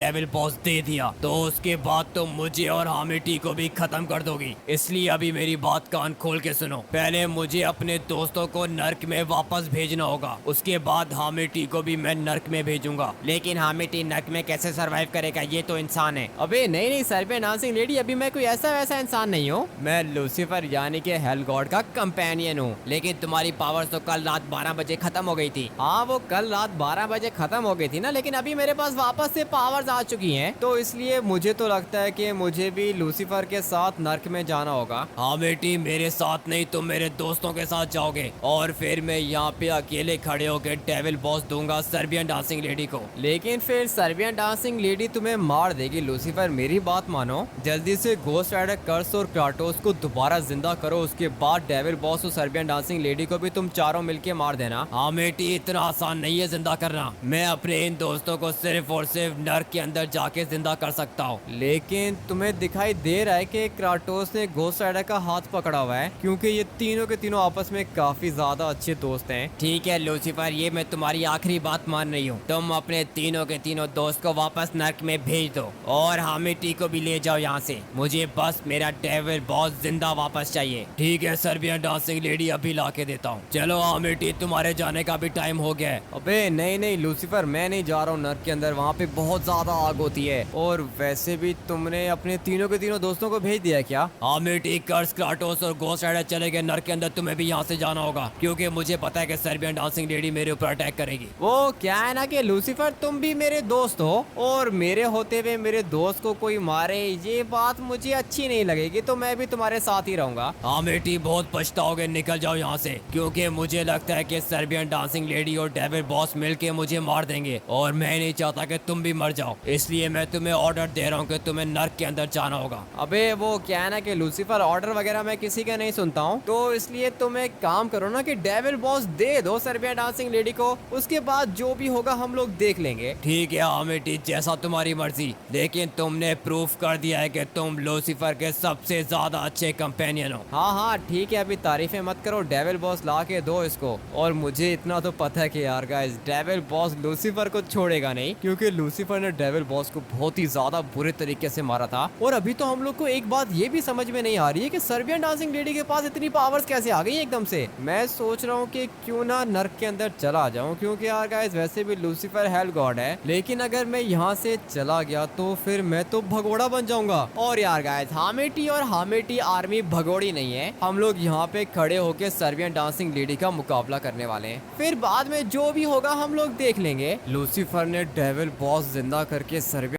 Devil boss दे दिया तो उसके बाद तुम मुझे और हामिटी को भी खत्म कर दोगी। इसलिए अभी मेरी बात कान खोल के सुनो। पहले मुझे अपने दोस्तों को नर्क में वापस भेजना होगा, उसके बाद हामिटी को भी मैं नर्क में भेजूंगा। लेकिन हामिटी नर्क में कैसे सरवाइव करेगा, ये तो इंसान है। अबे नहीं नहीं सर्बियन डांसिंग लेडी, अभी मैं कोई ऐसा वैसा इंसान नहीं हूँ। मैं लूसीफर यानी कि हेल गॉड का कंपेनियन हूँ। लेकिन तुम्हारी पावर्स तो कल रात 12 बजे खत्म हो गई थी। हाँ वो कल रात 12 बजे खत्म हो गई थी ना, लेकिन अभी मेरे पास वापस से पावर्स आ चुकी हैं, तो इसलिए मुझे तो लगता है कि मुझे भी लूसीफर के साथ नर्क में जाना होगा। हाँ बेटी, मेरे साथ नहीं तुम मेरे दोस्तों के साथ जाओगे और फिर मैं यहाँ पे अकेले खड़े होकर डेविल बॉस दूंगा सर्बियन डांसिंग लेडी को। लेकिन फिर सर्बियन डांसिंग लेडी तुम्हें मार देगी लूसीफर, मेरी बात मानो। जल्दी से घोस्ट राइडर कर्स और क्राटोस को दोबारा जिंदा करो, उसके बाद डेविल बॉस और सर्बियन डांसिंग लेडी को भी तुम चारों मिलके मार देना। हाँ बेटी, इतना आसान नहीं है जिंदा करना। मैं अपने इन दोस्तों को सिर्फ और सिर्फ नर्क के अंदर जाके जिंदा कर सकता हूँ। लेकिन तुम्हें दिखाई दे रहा है कि क्राटोस ने घोस्ट राइडर का हाथ पकड़ा हुआ है, क्योंकि ये तीनों के तीनों आपस में काफी ज्यादा अच्छे दोस्त हैं। ठीक है लूसीफर, ये मैं तुम्हारी आखिरी बात मान रही हूँ। तुम अपने तीनों के तीनों दोस्त को वापस नर्क में भेज दो और हामिटी को भी ले जाओ यहाँ से। मुझे बस मेरा डेविल बॉस जिंदा वापस चाहिए। ठीक है सर्बियन डांसिंग लेडी, अभी ला के देता हूँ। चलो हामिटी, तुम्हारे जाने का भी टाइम हो गया है। अबे नहीं नहीं लूसीफर, मैं नहीं जा रहा हूँ नर्क के अंदर, वहाँ पे बहुत ज्यादा आग होती है। और वैसे भी तुमने अपने तीनों के तीनों दोस्तों को भेज दिया क्या? हामिटी, कर्स, क्राटोस और घोस्ट राइडर चले गए नर्क के अंदर। तुम्हें भी यहाँ से जाना होगा क्योंकि मुझे पता है कि सर्बियन डांसिंग लेडी मेरे ऊपर अटैक करेगी। वो क्या है ना कि लूसीफर तुम भी मेरे दोस्त हो, और मेरे होते हुए मेरे दोस्त को कोई मारे, ये बात मुझे अच्छी नहीं लगेगी, तो मैं भी तुम्हारे साथ ही रहूंगा। हामिटी, बहुत पछताओगे, निकल जाओ यहाँ से, क्योंकि मुझे लगता है कि सर्बियन डांसिंग लेडी और डेविल बॉस मिलके मुझे मार देंगे और मैं नहीं चाहता कि तुम भी मर जाओ। इसलिए मैं तुम्हें ऑर्डर दे रहा हूँ कि तुम्हें नर्क के अंदर जाना होगा। अबे वो क्या है ना कि लूसीफर ऑर्डर वगैरह मैं किसी का नहीं सुनता हूँ, तो इसलिए तुम एक काम करो ना कि डेविल बॉस दे दो सर्बियन डांसिंग लेडी को, उसके बाद जो भी होगा हम लोग देख लेंगे। ठीक है हामिटी, जैसा तुम्हारी मर्जी, लेकिन तुमने प्रूफ कर दिया है कि तुम लूसीफर के सबसे ज्यादा अच्छे कंपेनियन हो। हाँ हाँ ठीक है, अभी तारीफें मत करो, डेविल बॉस ला के दो इसको। और मुझे इतना तो पता है कि यार गाइस, डेविल बॉस लूसीफर को छोड़ेगा नहीं, क्योंकि लूसीफर ने डेविल बॉस को बहुत ही ज्यादा बुरे तरीके से मारा था। और अभी तो हम लोग को एक बात ये भी समझ में नहीं आ रही है कि सर्बियन डांसिंग लेडी के पास इतनी पावर्स कैसे आ गई एकदम से। मैं सोच रहा हूँ कि क्यों ना नर्क के अंदर चला जाऊँ, क्योंकि यार गाइस वैसे भी लूसीफर हेल गॉड है, लेकिन अगर मैं यहाँ से चला गया तो फिर मैं तो भगोड़ा बन जाऊंगा। और यार गाइस, हामिटी और हामिटी आर्मी भगोड़ी नहीं है, हम लोग यहाँ पे खड़े होके सर्बियन डांसिंग लेडी का मुकाबला करने वाले हैं, फिर बाद में जो भी होगा हम लोग देख लेंगे। लूसीफर ने डेविल बॉस जिंदा करके सर्बियन